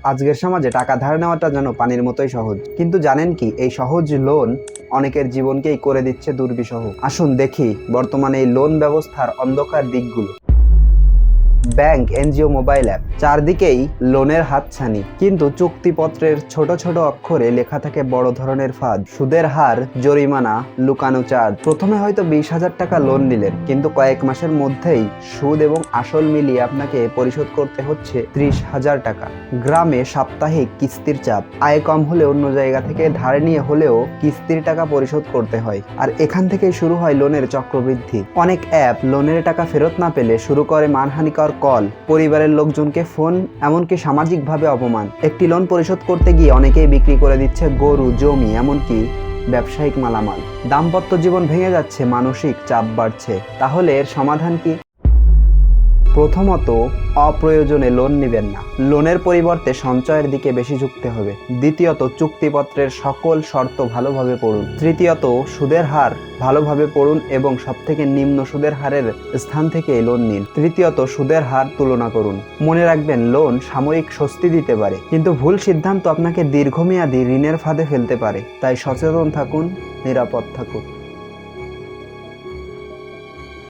আজকের সমাজে টাকা ধার নেওয়াটা যেন পানির মতোই সহজ, কিন্তু জানেন কি এই সহজ লোন অনেকের জীবনকেই করে দিচ্ছে দুর্বিষহ। আসুন দেখি বর্তমানে এই লোন ব্যবস্থার অন্ধকার দিকগুলো। ব্যাংক, এনজিও, মোবাইল অ্যাপ, চারদিকেই লোনের হাতছানি, কিন্তু চুক্তিপত্রের ছোট ছোট অক্ষরে লেখা থাকে বড় ধরনের ফাঁদ, সুদের হার, জরিমানা, লুকানো চার্জ। প্রথমে হয়তো 20,000 টাকা লোন নিলেন, কিন্তু কয়েক মাসের মধ্যেই সুদ এবং আসল মিলিয়ে আপনাকে পরিশোধ করতে হচ্ছে 30,000 টাকা। গ্রামে সাপ্তাহিক কিস্তির চাপ, আয় কম হলে অন্য জায়গা থেকে ধার নিয়ে হলেও কিস্তির টাকা পরিশোধ করতে হয়। আর এখান থেকেই শুরু হয় লোনের চক্রবৃদ্ধি। অনেক অ্যাপ লোনের টাকা ফেরত না পেলে শুরু করে মানহানিকর কল, পরিবারের লোকজনকে ফোন, এমনকি সামাজিকভাবে অপমান। একটি লোন পরিশোধ করতে গিয়ে অনেকেই বিক্রি করে দিচ্ছে গরু, জমি, এমনকি ব্যবসায়িক মালামাল। দাম্পত্য জীবন ভেঙে যাচ্ছে, মানসিক চাপ বাড়ছে। তাহলে এর সমাধান কি? প্রথমত, অপ্রয়োজনে লোন নেবেন না। লোনের পরিবর্তে সঞ্চয়ের দিকে বেশি ঝুঁকতে হবে। দ্বিতীয়ত, চুক্তিপত্রের সকল শর্ত ভালোভাবে পড়ুন। তৃতীয়ত, সুদের হার ভালোভাবে পড়ুন এবং সবথেকে নিম্ন সুদের হারের স্থান থেকে লোন নিন। তৃতীয়ত, সুদের হার তুলনা করুন। মনে রাখবেন, লোন সাময়িক স্বস্তি দিতে পারে, কিন্তু ভুল সিদ্ধান্ত আপনাকে দীর্ঘমেয়াদী ঋণের ফাঁদে ফেলতে পারে। তাই সচেতন থাকুন, নিরাপদ থাকুন।